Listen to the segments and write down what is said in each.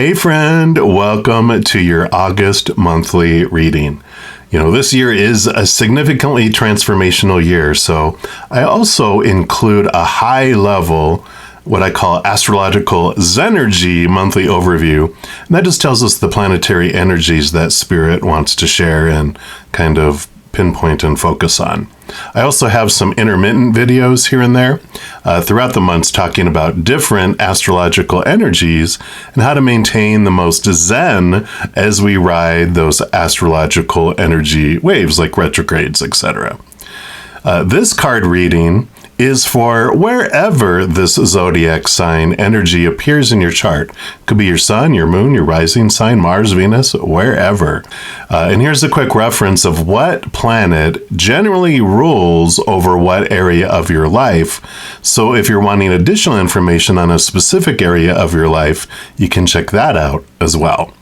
Hey friend, welcome to your August monthly reading. This year is a significantly transformational year, so I also include a high level, what I call Astrological Zen-ergy monthly overview. And that just tells us the planetary energies that Spirit wants to share and kind of pinpoint and focus on. I also have some intermittent videos here and there throughout the months talking about different astrological energies and how to maintain the most zen as we ride those astrological energy waves like retrogrades, etc. This card reading is for wherever this zodiac sign energy appears in your chart. Could be your sun, your moon, your rising sign, Mars, Venus, wherever. And here's a quick reference of what planet generally rules over what area of your life. So if you're wanting additional information on a specific area of your life, you can check that out as well.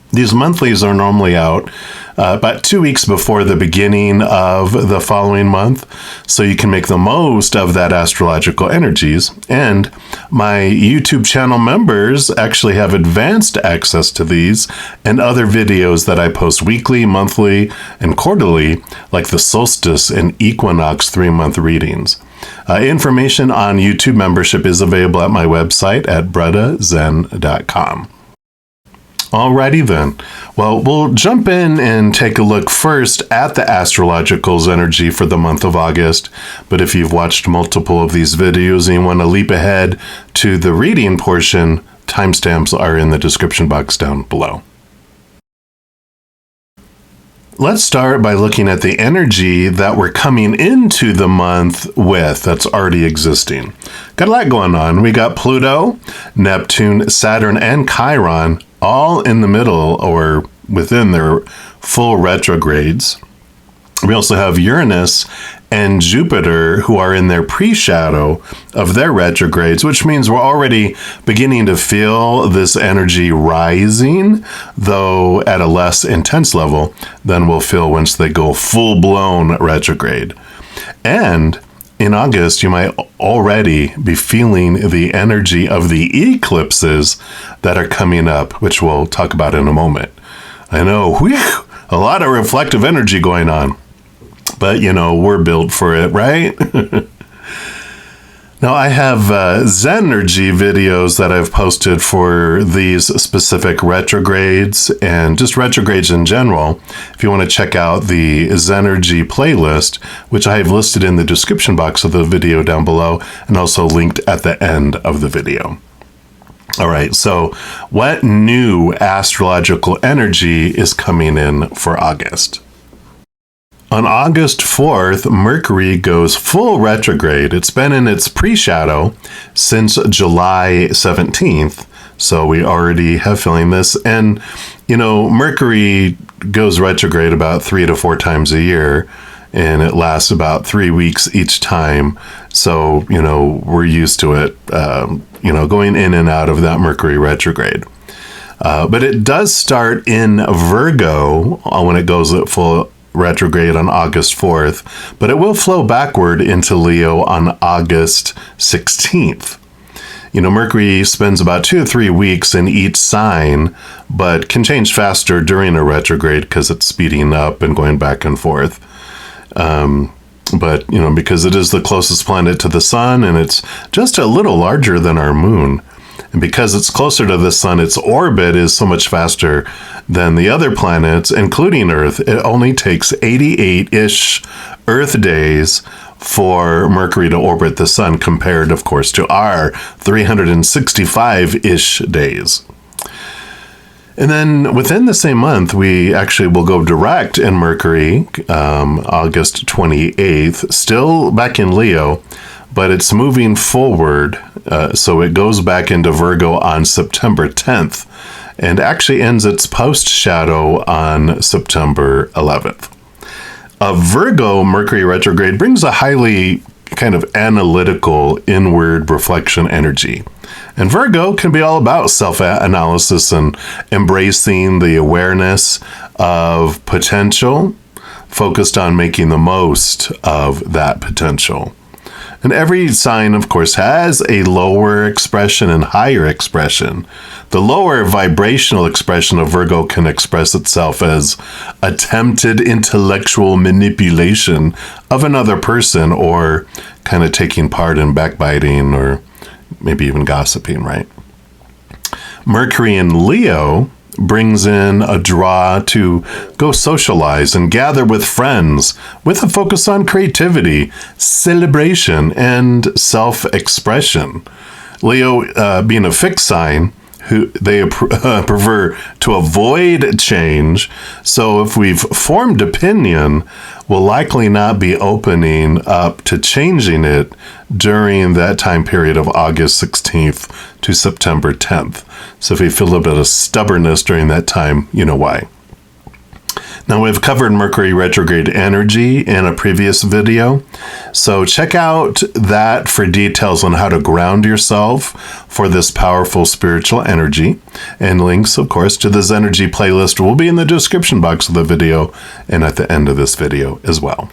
These monthlies are normally out about 2 weeks before the beginning of the following month, so you can make the most of that astrological energies. And my YouTube channel members actually have advanced access to these and other videos that I post weekly, monthly, and quarterly, like the solstice and equinox 3-month readings. Information on YouTube membership is available at my website at bruttazen.com. Alrighty then. Well, we'll jump in and take a look first at the Astrological Zen-ergy for the month of August. But if you've watched multiple of these videos and you want to leap ahead to the reading portion, timestamps are in the description box down below. Let's start by looking at the energy that we're coming into the month with that's already existing. Got a lot going on. We got Pluto, Neptune, Saturn, and Chiron all in the middle or within their full retrogrades. We also have Uranus and Jupiter who are in their pre-shadow of their retrogrades, which means we're already beginning to feel this energy rising, though at a less intense level than we'll feel once they go full-blown retrograde. And in August, you might already be feeling the energy of the eclipses that are coming up, which we'll talk about in a moment. I know, a lot of reflective energy going on. But, we're built for it, right? Now, I have Zen-ergy videos that I've posted for these specific retrogrades and just retrogrades in general. If you want to check out the Zen-ergy playlist, which I have listed in the description box of the video down below and also linked at the end of the video. All right, so what new astrological energy is coming in for August? On August 4th, Mercury goes full retrograde. It's been in its pre-shadow since July 17th, so we already have feeling this. And, Mercury goes retrograde about 3 to 4 times a year, and it lasts about 3 weeks each time. So, we're used to it, going in and out of that Mercury retrograde. But it does start in Virgo when it goes at full retrograde on August 4th, but it will flow backward into Leo on August 16th. Mercury spends about 2 to 3 weeks in each sign, but can change faster during a retrograde because it's speeding up and going back and forth. But, because it is the closest planet to the sun and it's just a little larger than our moon. And because it's closer to the sun, its orbit is so much faster than the other planets, including Earth. It only takes 88-ish Earth days for Mercury to orbit the sun, compared, of course, to our 365-ish days. And then within the same month, we actually will go direct in Mercury, August 28th, still back in Leo, but it's moving forward, so it goes back into Virgo on September 10th and actually ends its post-shadow on September 11th. A Virgo Mercury retrograde brings a highly kind of analytical inward reflection energy. And Virgo can be all about self-analysis and embracing the awareness of potential, focused on making the most of that potential. And every sign, of course, has a lower expression and higher expression. The lower vibrational expression of Virgo can express itself as attempted intellectual manipulation of another person, or kind of taking part in backbiting or maybe even gossiping, right? Mercury in Leo brings in a draw to go socialize and gather with friends with a focus on creativity, celebration, and self-expression. Leo, being a fixed sign, who they prefer to avoid change. So if we've formed opinion, we'll likely not be opening up to changing it during that time period of August 16th to September 10th. So if you feel a bit of stubbornness during that time, you know why. Now, we've covered Mercury retrograde energy in a previous video, so check out that for details on how to ground yourself for this powerful spiritual energy. And links, of course, to the Zen-ergy playlist will be in the description box of the video and at the end of this video as well.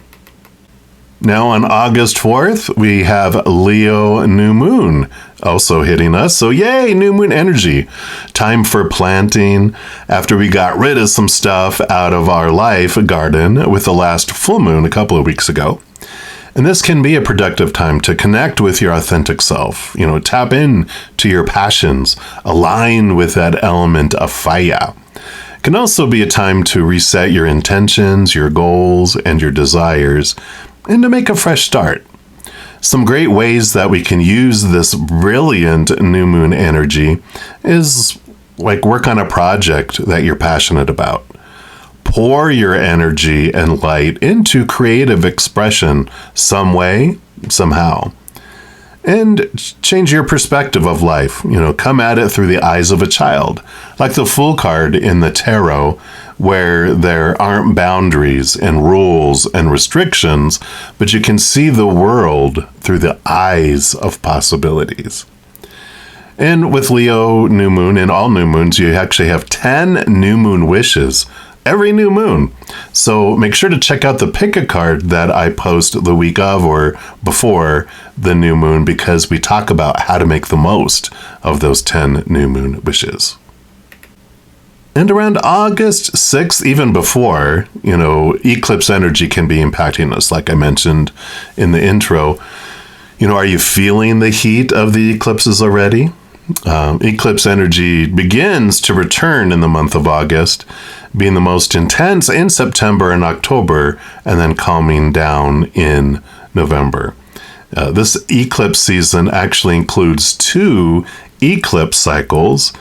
Now, on August 4th, we have Leo new moon also hitting us. So yay, new moon energy. Time for planting after we got rid of some stuff out of our life garden with the last full moon a couple of weeks ago. And this can be a productive time to connect with your authentic self, tap in to your passions, align with that element of fire. It can also be a time to reset your intentions, your goals, and your desires, and to make a fresh start. Some great ways that we can use this brilliant new moon energy is like work on a project that you're passionate about. Pour your energy and light into creative expression some way, somehow. And change your perspective of life. Come at it through the eyes of a child. Like the Fool card in the tarot, where there aren't boundaries and rules and restrictions, but you can see the world through the eyes of possibilities. And with Leo new moon and all new moons, you actually have 10 new moon wishes every new moon. So make sure to check out the pick a card that I post the week of or before the new moon, because we talk about how to make the most of those 10 new moon wishes. And around August 6th, even before, eclipse energy can be impacting us, like I mentioned in the intro. Are you feeling the heat of the eclipses already? Eclipse energy begins to return in the month of August, being the most intense in September and October, and then calming down in November. This eclipse season actually includes 2 eclipse cycles.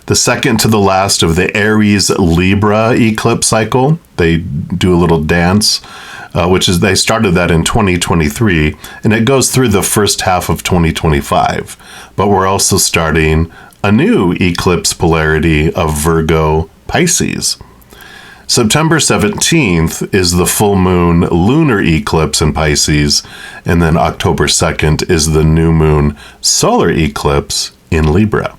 The second to the last of the Aries Libra eclipse cycle. They do a little dance, they started that in 2023, and it goes through the first half of 2025. But we're also starting a new eclipse polarity of Virgo Pisces. September 17th is the full moon lunar eclipse in Pisces, and then October 2nd is the new moon solar eclipse in Libra.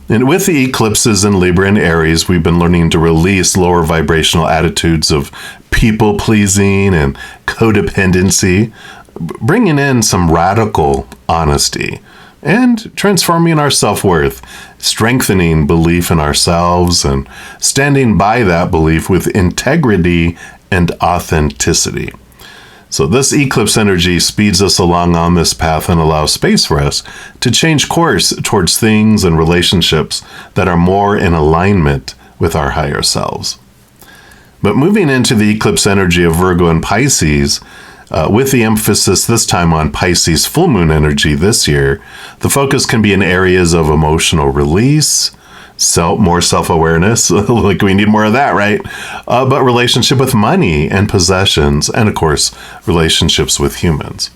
And with the eclipses in Libra and Aries, we've been learning to release lower vibrational attitudes of people-pleasing and codependency, bringing in some radical honesty and transforming our self-worth, strengthening belief in ourselves, and standing by that belief with integrity and authenticity. So this eclipse energy speeds us along on this path and allows space for us to change course towards things and relationships that are more in alignment with our higher selves. But moving into the eclipse energy of Virgo and Pisces, with the emphasis this time on Pisces full moon energy this year, the focus can be in areas of emotional release, more self-awareness, like we need more of that, right? But relationship with money and possessions, and of course, relationships with humans.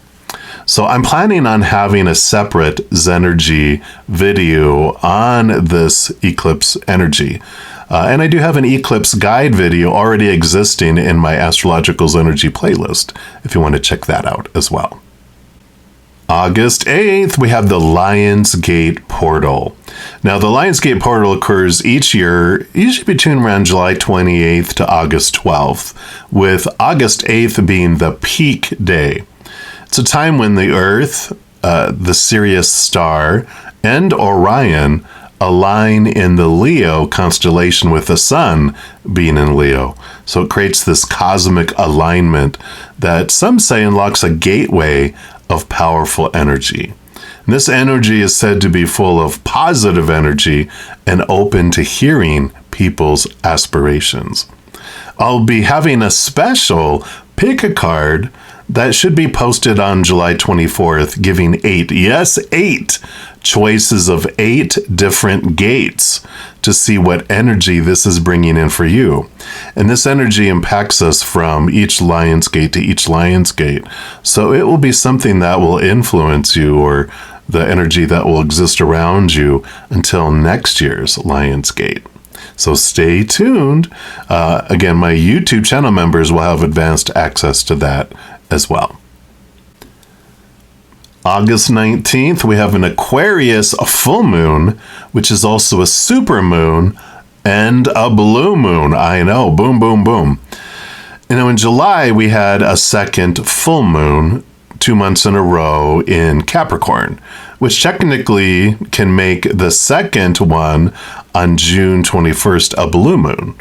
So I'm planning on having a separate Zen-ergy video on this eclipse energy. And I do have an eclipse guide video already existing in my Astrological Zen-ergy playlist, if you want to check that out as well. August 8th, we have the Lionsgate Portal. Now, the Lionsgate Portal occurs each year, usually between around July 28th to August 12th, with August 8th being the peak day. It's It's a time when the Earth, the Sirius star, and Orion align in the Leo constellation with the Sun being in Leo. So it creates this cosmic alignment that some say unlocks a gateway of powerful energy. And this energy is said to be full of positive energy and open to hearing people's aspirations. I'll be having a special pick a card that should be posted on July 24th, giving 8 choices of 8 different gates to see what energy this is bringing in for you. And this energy impacts us from each lion's gate to each lion's gate. So it will be something that will influence you, or the energy that will exist around you until next year's Lion's Gate. So stay tuned. Again, my YouTube channel members will have advanced access to that as well. August 19th, we have an Aquarius full moon, which is also a super moon and a blue moon. I know, boom, boom, boom. You know, in July, we had a second full moon 2 months in a row in Capricorn, which technically can make the second one on June 21st a blue moon.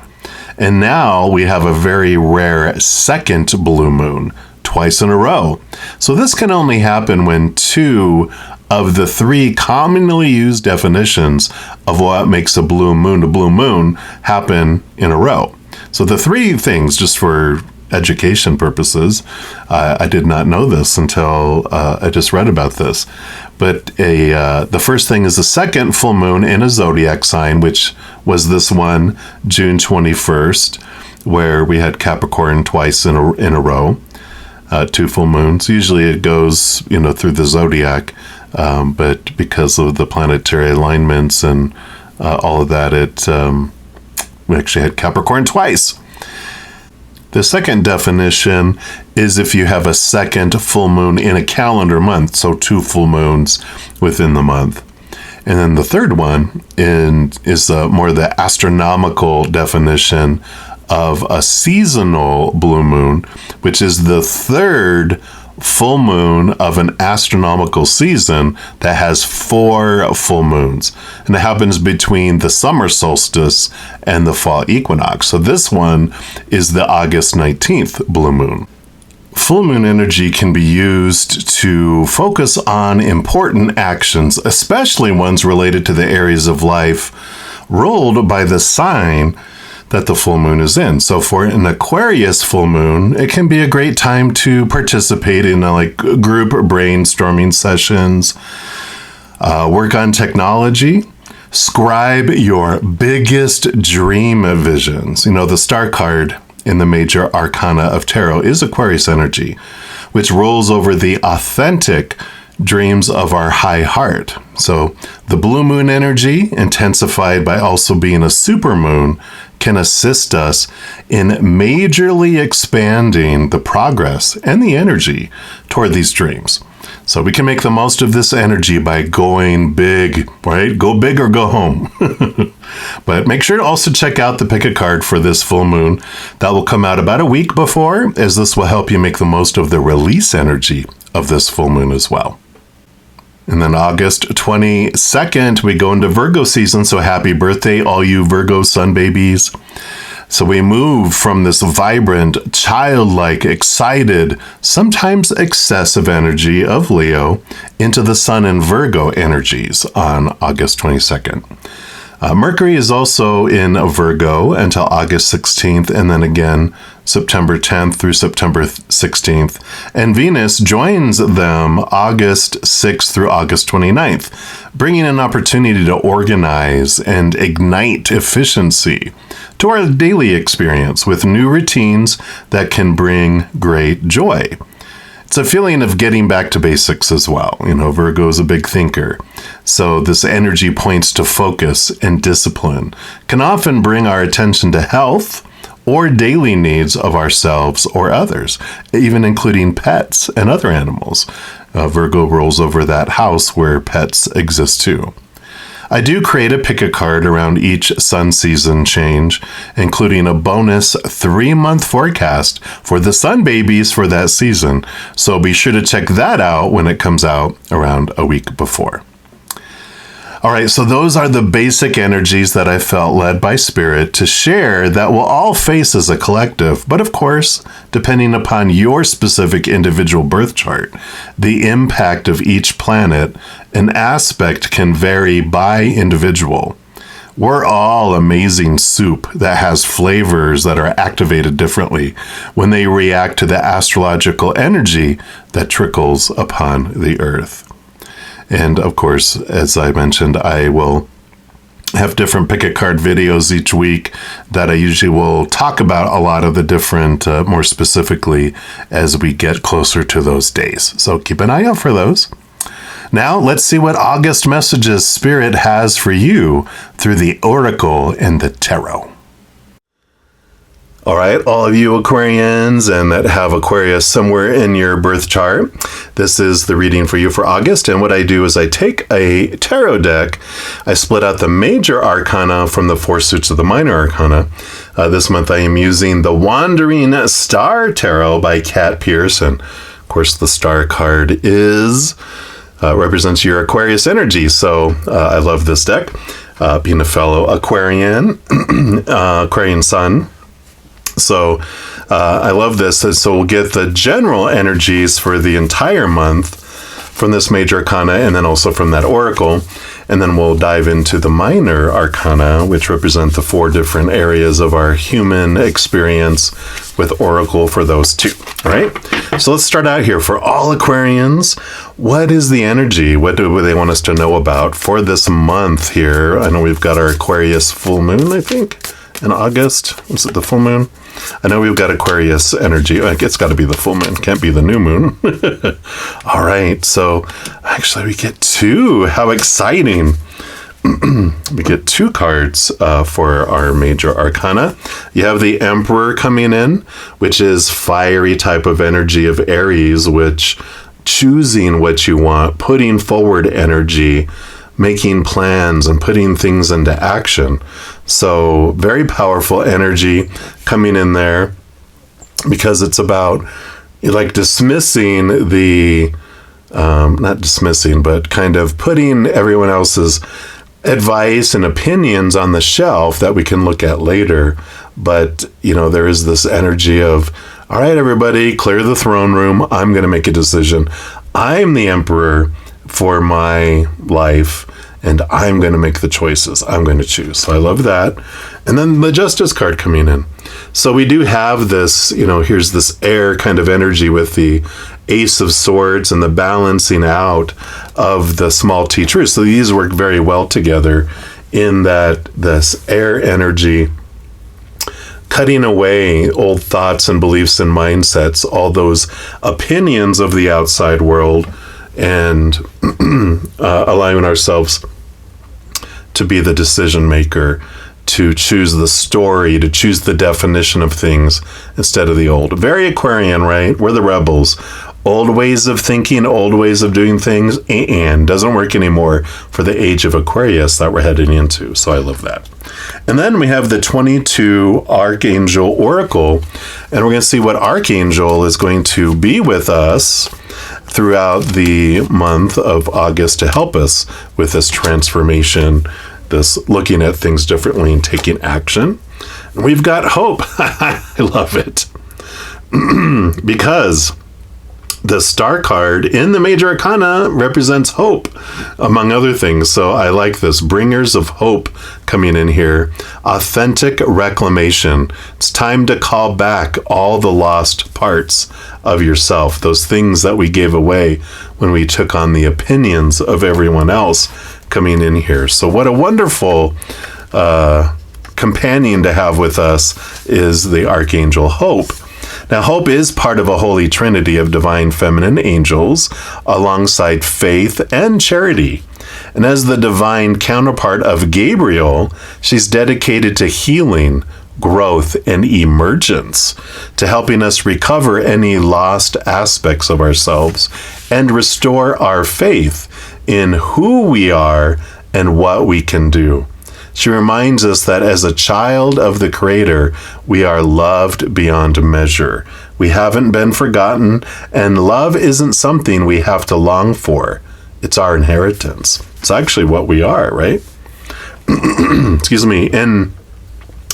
And now we have a very rare second blue moon twice in a row. So this can only happen when 2 of the 3 commonly used definitions of what makes a blue moon happen in a row. So the 3 things, just for education purposes, I did not know this until I just read about this. But the first thing is the second full moon in a zodiac sign, which was this one, June 21st, where we had Capricorn twice in a row, 2 full moons. Usually it goes, through the zodiac, but because of the planetary alignments and all of that, we actually had Capricorn twice. The second definition is if you have a second full moon in a calendar month, so 2 full moons within the month. And then the third one is more the astronomical definition of a seasonal blue moon, which is the third full moon of an astronomical season that has 4 full moons. And it happens between the summer solstice and the fall equinox. So this one is the August 19th blue moon. Full moon energy can be used to focus on important actions, especially ones related to the areas of life ruled by the sign that the full moon is in. So for an Aquarius full moon, it can be a great time to participate in group brainstorming sessions, work on technology, scribe your biggest dream visions. The star card in the major arcana of tarot is Aquarius energy, which rolls over the authentic dreams of our high heart. So the blue moon energy, intensified by also being a super moon, can assist us in majorly expanding the progress and the energy toward these dreams. So we can make the most of this energy by going big, right? Go big or go home. But make sure to also check out the pick a card for this full moon. That will come out about a week before, as this will help you make the most of the release energy of this full moon as well. And then August 22nd, we go into Virgo season, so happy birthday, all you Virgo sun babies. So we move from this vibrant, childlike, excited, sometimes excessive energy of Leo into the Sun and Virgo energies on August 22nd. Mercury is also in Virgo until August 16th, and then again September 10th through September 16th. And Venus joins them August 6th through August 29th, bringing an opportunity to organize and ignite efficiency to our daily experience with new routines that can bring great joy. It's a feeling of getting back to basics as well. Virgo is a big thinker. So this energy points to focus and discipline, can often bring our attention to health or daily needs of ourselves or others, even including pets and other animals. Virgo rolls over that house where pets exist too. I do create a pick a card around each sun season change, including a bonus 3-month forecast for the sun babies for that season. So be sure to check that out when it comes out around a week before. All right, so those are the basic energies that I felt led by Spirit to share that we'll all face as a collective. But of course, depending upon your specific individual birth chart, the impact of each planet and aspect can vary by individual. We're all amazing soup that has flavors that are activated differently when they react to the astrological energy that trickles upon the earth. And of course, as I mentioned, I will have different pick-a-card videos each week that I usually will talk about a lot of the different, more specifically, as we get closer to those days. So keep an eye out for those. Now, let's see what August messages Spirit has for you through the Oracle and the Tarot. All right, all of you Aquarians and that have Aquarius somewhere in your birth chart, this is the reading for you for August. And what I do is I take a tarot deck, I split out the major arcana from the 4 suits of the minor arcana. This month I am using the Wandering Star Tarot by Kat Pearson. Of course, the star card represents your Aquarius energy. So I love this deck, being a fellow Aquarian, Aquarian sun. So I love this. So we'll get the general energies for the entire month from this major arcana and then also from that oracle. And then we'll dive into the minor arcana, which represent the 4 different areas of our human experience with oracle for those 2. All right. So let's start out here. For all Aquarians, what is the energy? What do they want us to know about for this month here? I know we've got our Aquarius full moon, I think, in August. Was it the full moon? I know we've got Aquarius energy. It's got to be the full moon. Can't be the new moon. All right. So actually we get 2. How exciting. We get 2 cards for our major arcana. You have the Emperor coming in, which is fiery type of energy of Aries, which choosing what you want, putting forward energy, making plans and putting things into action. So very powerful energy coming in there because it's about like dismissing the, not dismissing, but kind of putting everyone else's advice and opinions on the shelf that we can look at later. But, there is this energy of, all right, everybody, clear the throne room. I'm going to make a decision. I'm the emperor for my life, and I'm going to make the choices. I'm going to choose. So I love that. And then the Justice card coming in. So we do have this, here's this air kind of energy with the Ace of Swords and the balancing out of the small T truth. So these work very well together in that this air energy, cutting away old thoughts and beliefs and mindsets, all those opinions of the outside world, and allowing ourselves to be the decision maker, to choose the story, to choose the definition of things instead of the old. Very Aquarian, right? We're the rebels. Old ways of thinking, old ways of doing things, and doesn't work anymore for the age of Aquarius that we're heading into. So I love that. And then we have the 22 Archangel Oracle, and we're going to see what Archangel is going to be with us throughout the month of August to help us with this transformation, this looking at things differently and taking action. And we've got hope. I love it. Because the star card in the major arcana represents hope, among other things. So I like this. Bringers of hope coming in here. Authentic reclamation. It's time to call back all the lost parts of yourself, those things that we gave away when we took on the opinions of everyone else coming in here. So what a wonderful companion to have with us is the Archangel Hope. Now, Hope is part of a holy trinity of divine feminine angels alongside faith and charity. And as the divine counterpart of Gabriel, she's dedicated to healing, growth, and emergence, to helping us recover any lost aspects of ourselves and restore our faith in who we are and what we can do. She reminds us that as a child of the Creator, we are loved beyond measure. We haven't been forgotten, and love isn't something we have to long for. It's our inheritance. It's actually what we are, right? Excuse me. And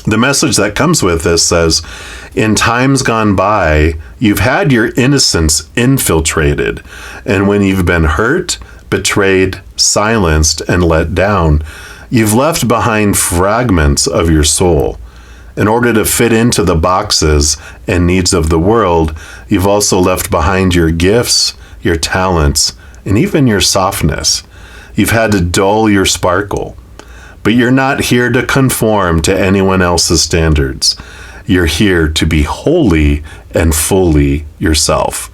the message that comes with this says, in times gone by, you've had your innocence infiltrated, and when you've been hurt, betrayed, silenced, and let down, you've left behind fragments of your soul. In order to fit into the boxes and needs of the world, you've also left behind your gifts, your talents, and even your softness. You've had to dull your sparkle. But you're not here to conform to anyone else's standards. You're here to be wholly and fully yourself.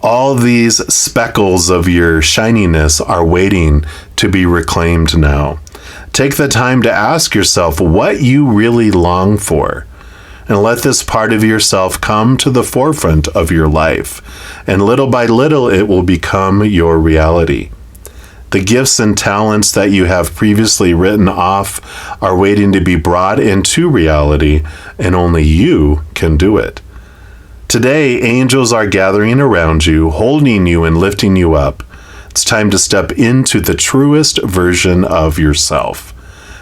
All these speckles of your shininess are waiting to be reclaimed now. Take the time to ask yourself what you really long for, and let this part of yourself come to the forefront of your life, and little by little it will become your reality. The gifts and talents that you have previously written off are waiting to be brought into reality, and only you can do it. Today, angels are gathering around you, holding you and lifting you up. It's time to step into the truest version of yourself.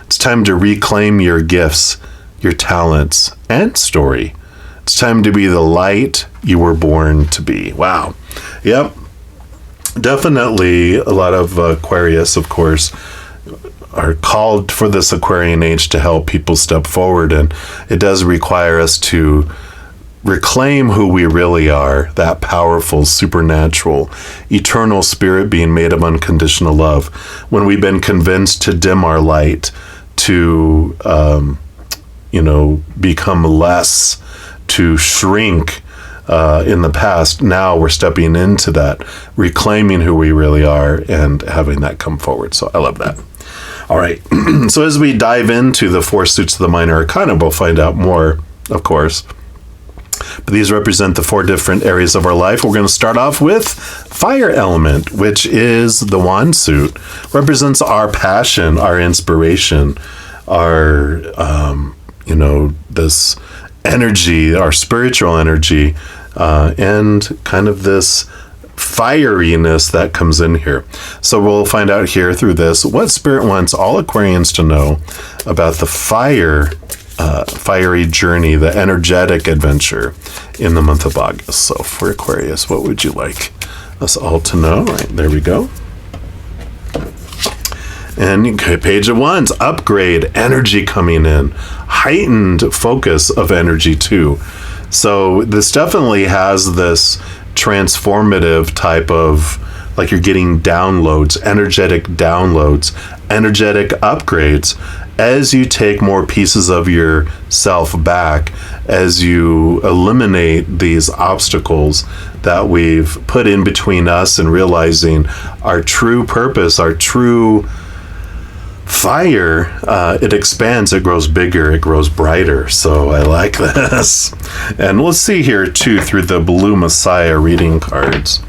It's time to reclaim your gifts, your talents, and story. It's time to be the light you were born to be. Wow. Yep. Definitely a lot of Aquarius, of course, are called for this Aquarian age to help people step forward. And it does require us to reclaim who we really are, that powerful, supernatural, eternal spirit being made of unconditional love. When we've been convinced to dim our light, to, become less, to shrink in the past, now we're stepping into that, reclaiming who we really are and having that come forward. So I love that. All right. So as we dive into the four suits of the minor arcana, we'll find out more, of course. But these represent the four different areas of our life. We're going to start off with fire element, which is the wand suit. Represents our passion, our inspiration, our, this energy, our spiritual energy, and kind of this fieriness that comes in here. So we'll find out here through this what Spirit wants all Aquarians to know about the fiery journey, the energetic adventure in the month of August. So for Aquarius, what would you like us all to know? All right, there we go. And okay, Page of Wands, upgrade, energy coming in, heightened focus of energy too. So this definitely has this transformative type of, like you're getting downloads, energetic upgrades as you take more pieces of yourself back, as you eliminate these obstacles that we've put in between us and realizing our true purpose, our true fire. It expands, it grows bigger, it grows brighter. So I like this. And let's see here too, through the Blue Messiah reading cards,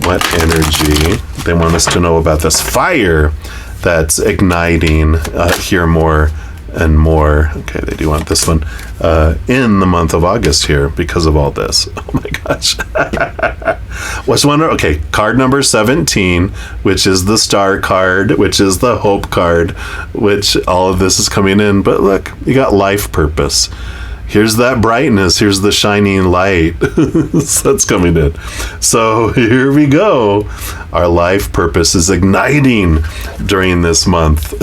what energy they want us to know about this fire that's igniting here more and more. Okay, they do want this one in the month of August here because of all this. Oh my gosh. What's one? Okay, card number 17, which is the star card, which is the hope card, which all of this is coming in. But look, you got life purpose. Here's that brightness. Here's the shining light that's coming in. So here we go. Our life purpose is igniting during this month.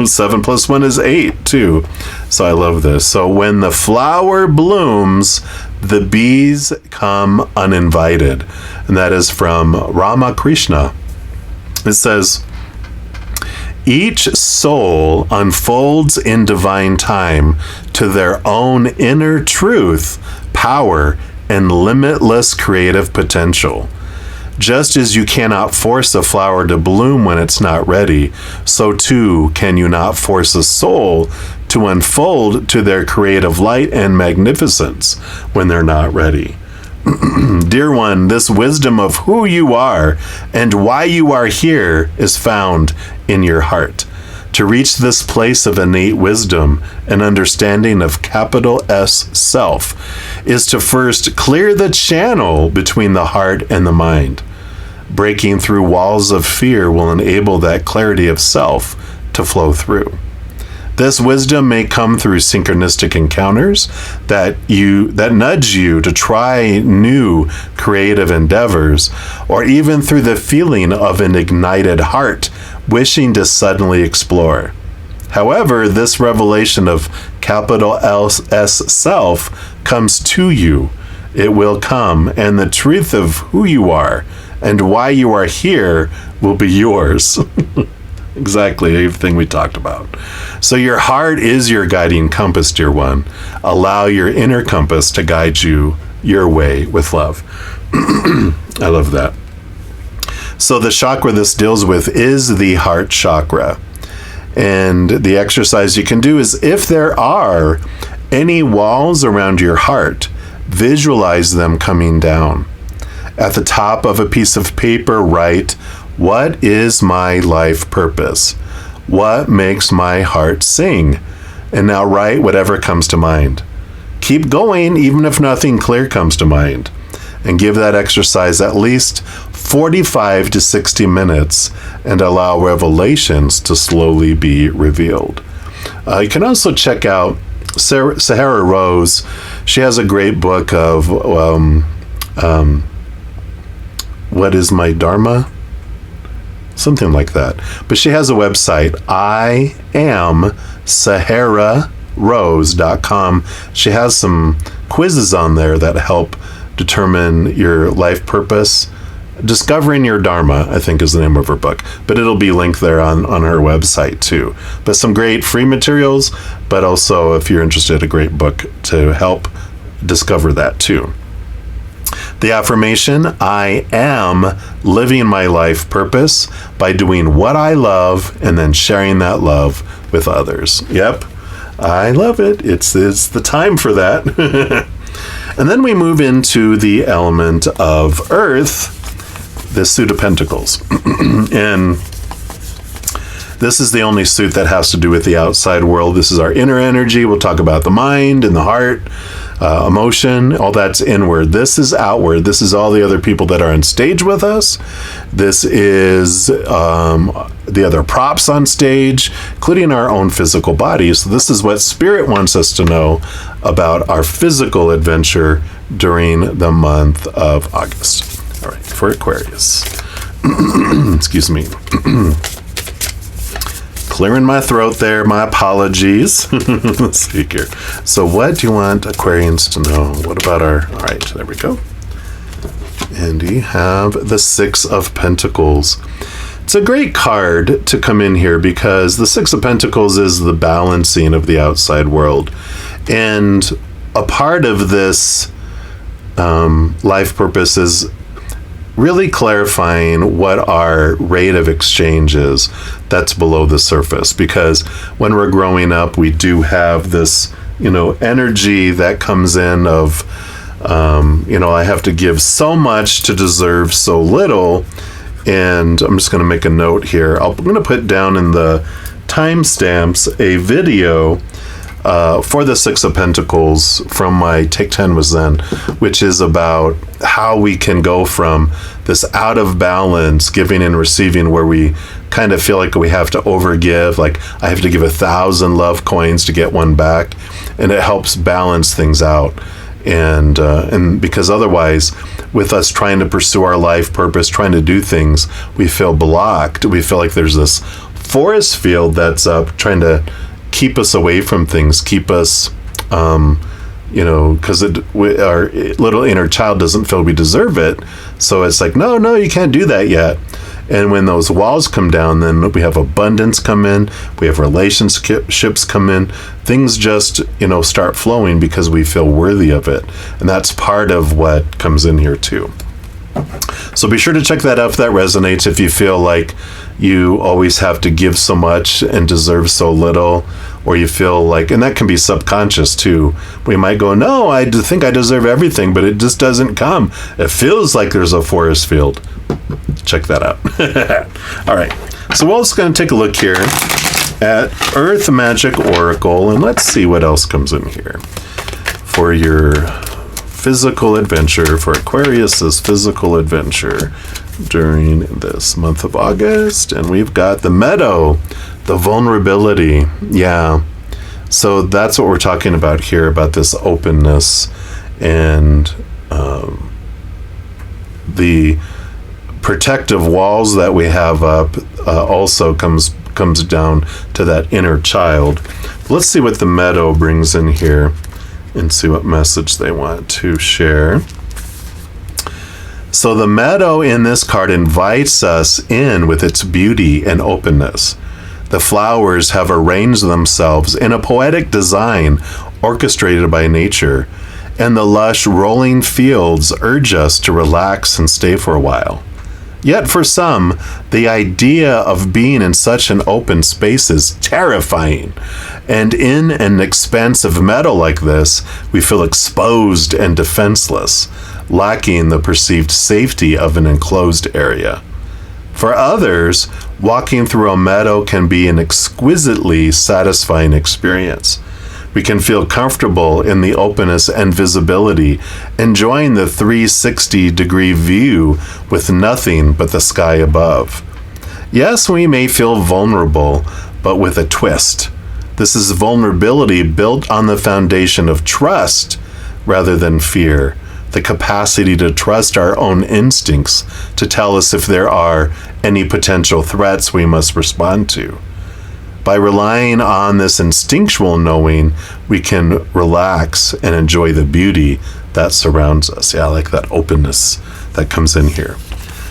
7 + 1 is 8 too. So I love this. So when the flower blooms, the bees come uninvited. And that is from Ramakrishna. It says, each soul unfolds in divine time to their own inner truth, power, and limitless creative potential. Just as you cannot force a flower to bloom when it's not ready, so too can you not force a soul to unfold to their creative light and magnificence when they're not ready. Dear one, this wisdom of who you are and why you are here is found in your heart. To reach this place of innate wisdom and understanding of capital S self is to first clear the channel between the heart and the mind. Breaking through walls of fear will enable that clarity of self to flow through. This wisdom may come through synchronistic encounters that nudge you to try new creative endeavors, or even through the feeling of an ignited heart wishing to suddenly explore. However, this revelation of capital S self comes to you. It will come, and the truth of who you are and why you are here will be yours. Exactly everything we talked about. So your heart is your guiding compass, dear one. Allow your inner compass to guide you your way with love. I love that. So the chakra this deals with is the heart chakra. And the exercise you can do is, if there are any walls around your heart, visualize them coming down. At the top of a piece of paper, write, "What is my life purpose? What makes my heart sing?" And now write whatever comes to mind. Keep going even if nothing clear comes to mind. And give that exercise at least 45 to 60 minutes and allow revelations to slowly be revealed. You can also check out Sahara Rose. She has a great book of What is My Dharma? Something like that. But she has a website, IamSaharaRose.com. She has some quizzes on there that help determine your life purpose. Discovering Your Dharma, I think, is the name of her book. But it'll be linked there on her website, too. But some great free materials, but also, if you're interested, a great book to help discover that, too. The affirmation, I am living my life purpose by doing what I love and then sharing that love with others. Yep, I love it. It's the time for that. And then we move into the element of Earth, the suit of Pentacles. And this is the only suit that has to do with the outside world. This is our inner energy. We'll talk about the mind and the heart. Emotion, all that's inward. This is outward. This is all the other people that are on stage with us. This is the other props on stage, including our own physical bodies. So this is what Spirit wants us to know about our physical adventure during the month of August. All right, for Aquarius. Excuse me. Clearing my throat there. My apologies. Let's see here. So what do you want Aquarians to know? What about our... All right, there we go. And you have the Six of Pentacles. It's a great card to come in here because the Six of Pentacles is the balancing of the outside world. And a part of this life purpose is really clarifying what our rate of exchange is that's below the surface. Because when we're growing up, we do have this, energy that comes in of, I have to give so much to deserve so little. And I'm just going to make a note here. I'm going to put down in the timestamps a video for the Six of Pentacles from my Take 10 with Zen, which is about how we can go from this out of balance, giving and receiving, where we kind of feel like we have to overgive, like I have to give 1,000 love coins to get one back, and it helps balance things out. And because otherwise, with us trying to pursue our life purpose, trying to do things, we feel blocked. We feel like there's this force field that's up trying to keep us away from things, keep us, because our little inner child doesn't feel we deserve it. So it's like, no, you can't do that yet. And when those walls come down, then we have abundance come in, we have relationships come in, things just, start flowing because we feel worthy of it. And that's part of what comes in here too. So be sure to check that out if that resonates, if you feel like you always have to give so much and deserve so little, or you feel like, and that can be subconscious too. We might go, no, I think I deserve everything, but it just doesn't come. It feels like there's a forest field. Check that out. All right. So we're also going to take a look here at Earth Magic Oracle, and let's see what else comes in here for your physical adventure, for Aquarius's physical adventure during this month of August. And we've got the meadow, the vulnerability. Yeah. So that's what we're talking about here, about this openness, and the protective walls that we have up also comes down to that inner child. Let's see what the meadow brings in here and see what message they want to share. So the meadow in this card invites us in with its beauty and openness. The flowers have arranged themselves in a poetic design orchestrated by nature, and the lush rolling fields urge us to relax and stay for a while. Yet for some, the idea of being in such an open space is terrifying, and in an expansive meadow like this, we feel exposed and defenseless, lacking the perceived safety of an enclosed area. For others, walking through a meadow can be an exquisitely satisfying experience. We can feel comfortable in the openness and visibility, enjoying the 360-degree view with nothing but the sky above. Yes, we may feel vulnerable, but with a twist. This is vulnerability built on the foundation of trust rather than fear. The capacity to trust our own instincts to tell us if there are any potential threats we must respond to. By relying on this instinctual knowing, we can relax and enjoy the beauty that surrounds us. Yeah, I like that openness that comes in here.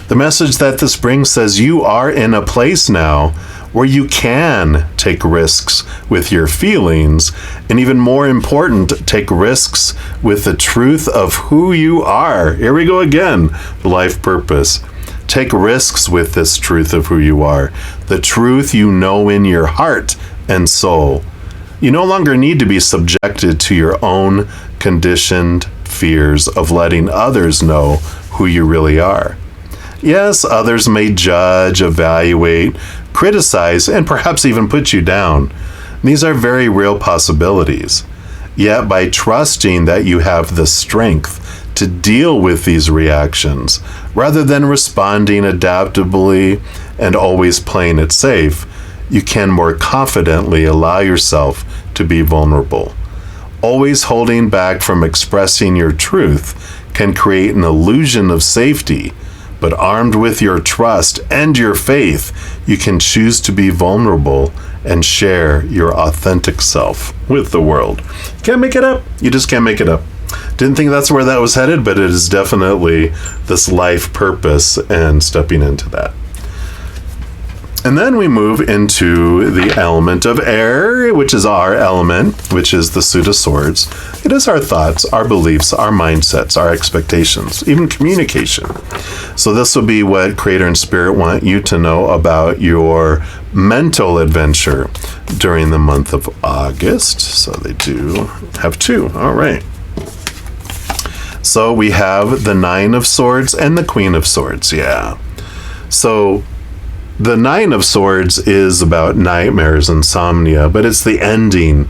The message that this brings says you are in a place now where you can take risks with your feelings, and even more important, take risks with the truth of who you are. Here we go again, life purpose. Take risks with this truth of who you are, the truth you know in your heart and soul. You no longer need to be subjected to your own conditioned fears of letting others know who you really are. Yes, others may judge, evaluate, criticize, and perhaps even put you down. These are very real possibilities. Yet by trusting that you have the strength to deal with these reactions, rather than responding adaptably and always playing it safe, you can more confidently allow yourself to be vulnerable. Always holding back from expressing your truth can create an illusion of safety, but armed with your trust and your faith, you can choose to be vulnerable and share your authentic self with the world. Can't make it up. You just can't make it up. Didn't think that's where that was headed, but it is definitely this life purpose and stepping into that. And then we move into the element of air, which is our element, which is the suit of swords. It is our thoughts, our beliefs, our mindsets, our expectations, even communication. So this will be what Creator and Spirit want you to know about your mental adventure during the month of August. So they do have two. All right. So we have the Nine of Swords and the Queen of Swords. Yeah. So the Nine of Swords is about nightmares, insomnia, but it's the ending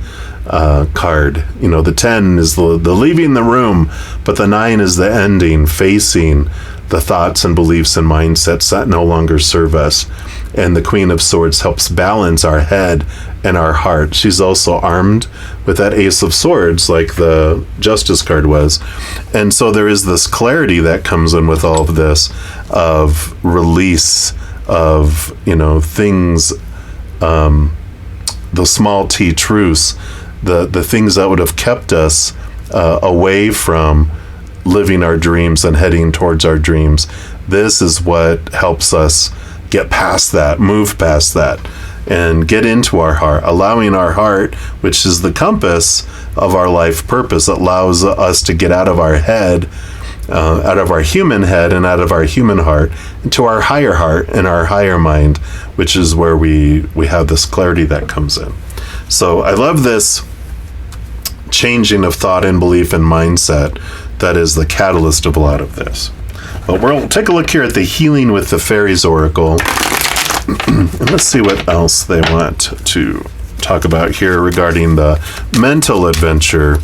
card. You know, the 10 is the leaving the room, but the 9 is the ending, facing the thoughts and beliefs and mindsets that no longer serve us. And the Queen of Swords helps balance our head and our heart. She's also armed with that Ace of Swords, like the Justice card was. And so there is this clarity that comes in with all of this, of release of, you know, things, the small t truths, the things that would have kept us away from living our dreams and heading towards our dreams. This is what helps us get past that, move past that, and get into our heart. Allowing our heart, which is the compass of our life purpose, allows us to get out of our head, out of our human head and out of our human heart, into our higher heart and our higher mind, which is where we have this clarity that comes in. So I love this changing of thought and belief and mindset that is the catalyst of a lot of this. But we'll take a look here at the Healing with the Fairies Oracle. And let's see what else they want to talk about here regarding the mental adventure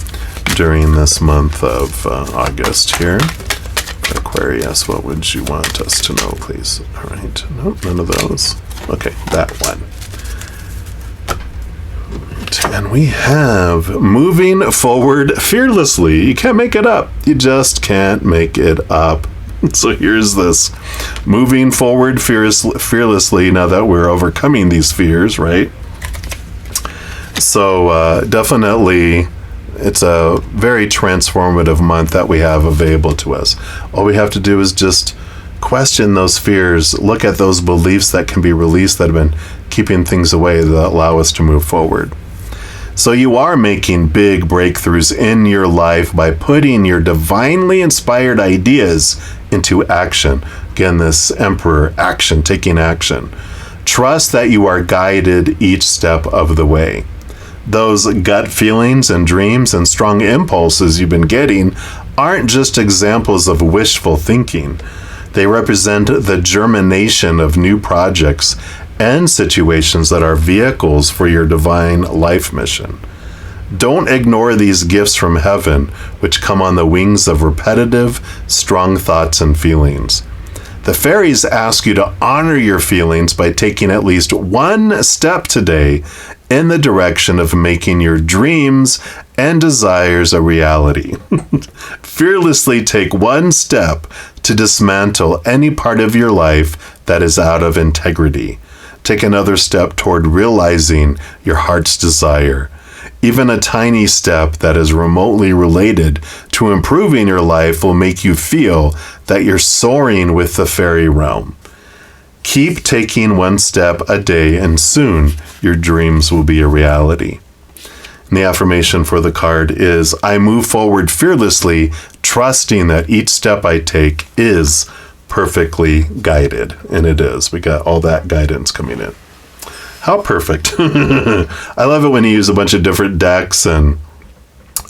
during this month of August here. Aquarius, what would you want us to know, please? All right. Nope, none of those. Okay, that one. And we have moving forward fearlessly. You can't make it up. You just can't make it up. So here's this. Moving forward fearlessly now that we're overcoming these fears, right? So definitely it's a very transformative month that we have available to us. All we have to do is just question those fears, look at those beliefs that can be released that have been keeping things away that allow us to move forward. So you are making big breakthroughs in your life by putting your divinely inspired ideas into action. Again, this Emperor, action, taking action. Trust that you are guided each step of the way. Those gut feelings and dreams and strong impulses you've been getting aren't just examples of wishful thinking. They represent the germination of new projects and situations that are vehicles for your divine life mission. Don't ignore these gifts from heaven, which come on the wings of repetitive, strong thoughts and feelings. The fairies ask you to honor your feelings by taking at least one step today in the direction of making your dreams and desires a reality. Fearlessly take one step to dismantle any part of your life that is out of integrity. Take another step toward realizing your heart's desire. Even a tiny step that is remotely related to improving your life will make you feel that you're soaring with the fairy realm. Keep taking one step a day, and soon your dreams will be a reality. And the affirmation for the card is, I move forward fearlessly, trusting that each step I take is perfectly guided. And it is. We got all that guidance coming in. How perfect. I love it when you use a bunch of different decks and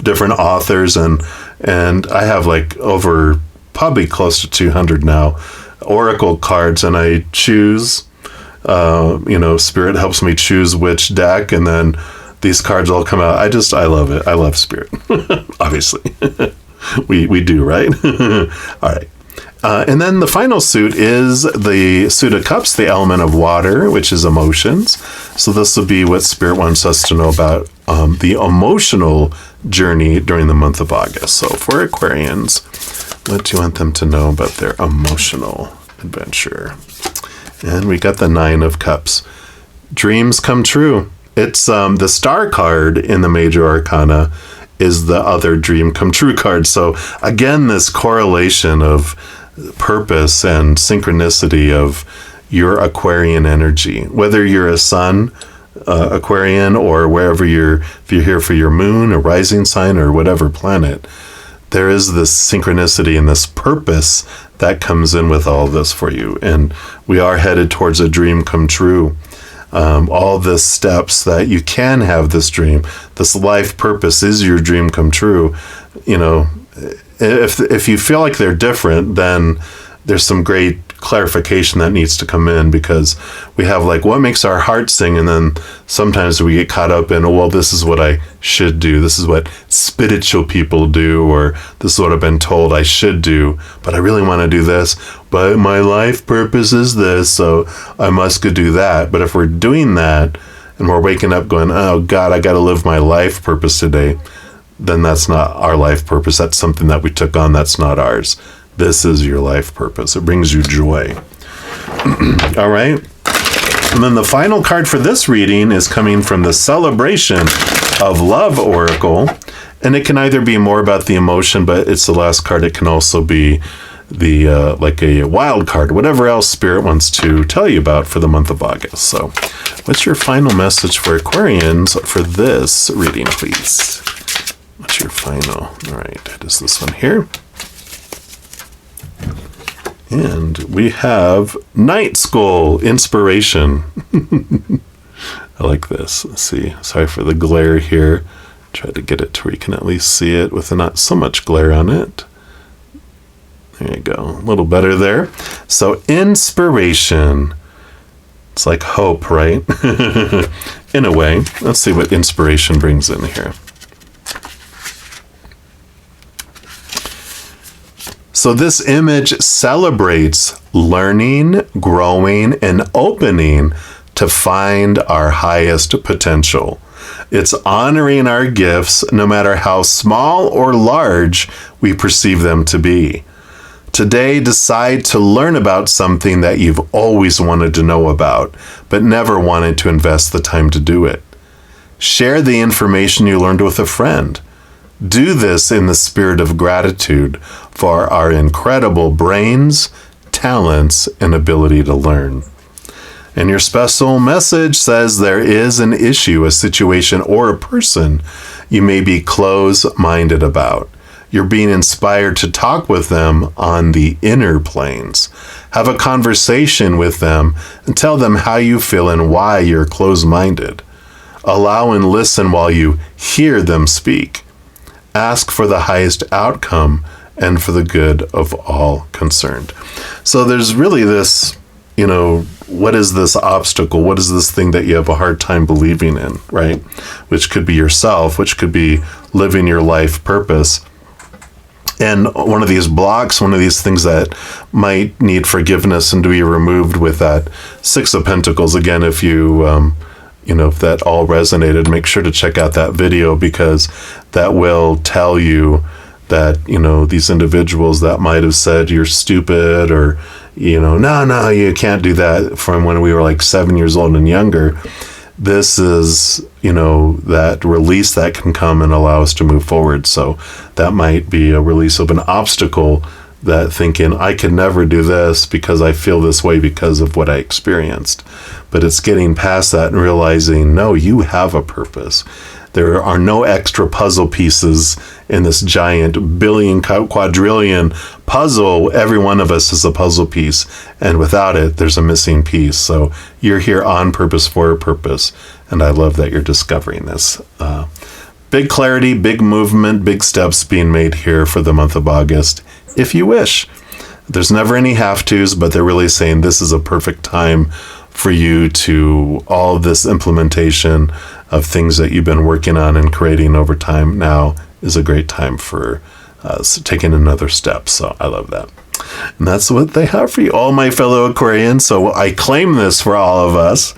different authors, and I have like over probably close to 200 now oracle cards, and I choose, Spirit helps me choose which deck, and then these cards all come out. I love it. I love Spirit. Obviously. we do, right? All right. And then the final suit is the Suit of Cups, the element of water, which is emotions. So this will be what Spirit wants us to know about the emotional journey during the month of August. So for Aquarians, what do you want them to know about their emotional adventure? And we got the Nine of Cups. Dreams come true. It's the Star card in the Major Arcana is the other dream come true card. So again, this correlation of purpose and synchronicity of your Aquarian energy, whether you're a sun Aquarian or wherever if you're here for your moon, a rising sign, or whatever planet, there is this synchronicity and this purpose that comes in with all this for you. And we are headed towards a dream come true. All the steps that you can have this dream, this life purpose is your dream come true. If you feel like they're different, then there's some great clarification that needs to come in, because we have like what makes our heart sing, and then sometimes we get caught up in, this is what I should do, this is what spiritual people do, or this is what I've been told I should do, but I really want to do this, but my life purpose is this, so I must go do that. But if we're doing that and we're waking up going, oh God, I got to live my life purpose today, then that's not our life purpose. That's something that we took on. That's not ours. This is your life purpose. It brings you joy. All right. And then the final card for this reading is coming from the Celebration of Love Oracle. And it can either be more about the emotion, but it's the last card. It can also be the like a wild card, whatever else Spirit wants to tell you about for the month of August. So what's your final message for Aquarians for this reading, please? What's your final? All right, it is this one here. And we have Night School Inspiration. I like this. Let's see. Sorry for the glare here. Try to get it to where you can at least see it with not so much glare on it. There you go. A little better there. So inspiration. It's like hope, right? In a way. Let's see what inspiration brings in here. So this image celebrates learning, growing, and opening to find our highest potential. It's honoring our gifts, no matter how small or large we perceive them to be. Today, decide to learn about something that you've always wanted to know about, but never wanted to invest the time to do it. Share the information you learned with a friend. Do this in the spirit of gratitude for our incredible brains, talents, and ability to learn. And your special message says there is an issue, a situation, or a person you may be close-minded about. You're being inspired to talk with them on the inner planes. Have a conversation with them and tell them how you feel and why you're close-minded. Allow and listen while you hear them speak. Ask for the highest outcome and for the good of all concerned. So there's really this, what is this obstacle? What is this thing that you have a hard time believing in, right? Which could be yourself, which could be living your life purpose. And one of these blocks, one of these things that might need forgiveness and to be removed with that Six of Pentacles. Again, if you, if that all resonated, make sure to check out that video, because that will tell you that, these individuals that might have said you're stupid or, no, you can't do that, from when we were like 7 years old and younger. This is, that release that can come and allow us to move forward. So that might be a release of an obstacle, that thinking I can never do this because I feel this way because of what I experienced. But it's getting past that and realizing, no, you have a purpose. There are no extra puzzle pieces in this giant billion, quadrillion puzzle. Every one of us is a puzzle piece, and without it, there's a missing piece. So you're here on purpose for a purpose, and I love that you're discovering this. Big clarity, big movement, big steps being made here for the month of August, if you wish. There's never any have-tos, but they're really saying this is a perfect time for you to, all of this implementation of things that you've been working on and creating over time, now is a great time for taking another step. So I love that. And that's what they have for you, all my fellow Aquarians. So I claim this for all of us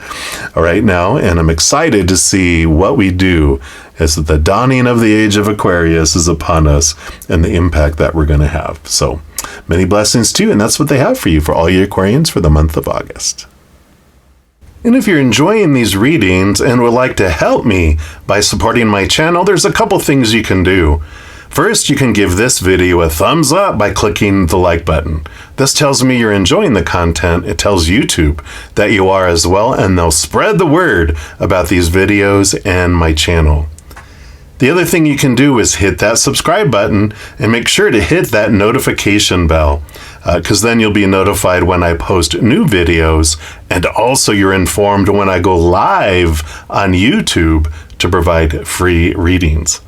right now, and I'm excited to see what we do as the dawning of the age of Aquarius is upon us and the impact that we're going to have. So many blessings to you, and that's what they have for you for all you Aquarians for the month of August. And if you're enjoying these readings and would like to help me by supporting my channel, there's a couple things you can do. First, you can give this video a thumbs up by clicking the like button. This tells me you're enjoying the content. It tells YouTube that you are as well, and they'll spread the word about these videos and my channel. The other thing you can do is hit that subscribe button and make sure to hit that notification bell, because then you'll be notified when I post new videos, and also you're informed when I go live on YouTube to provide free readings.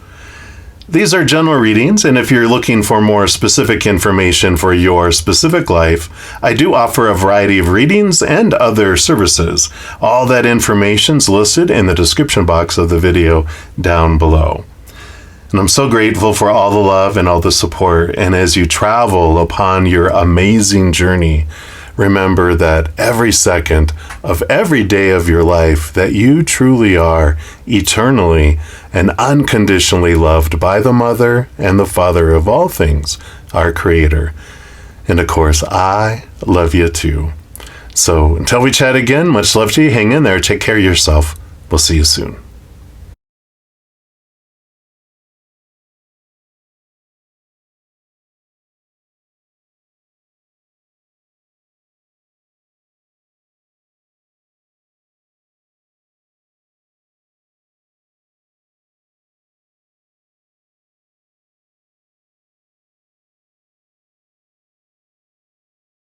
These are general readings, and if you're looking for more specific information for your specific life, I do offer a variety of readings and other services. All that information's listed in the description box of the video down below. And I'm so grateful for all the love and all the support, and as you travel upon your amazing journey, remember that every second of every day of your life that you truly are eternally and unconditionally loved by the Mother and the Father of all things, our Creator. And of course, I love you too. So until we chat again, much love to you. Hang in there. Take care of yourself. We'll see you soon.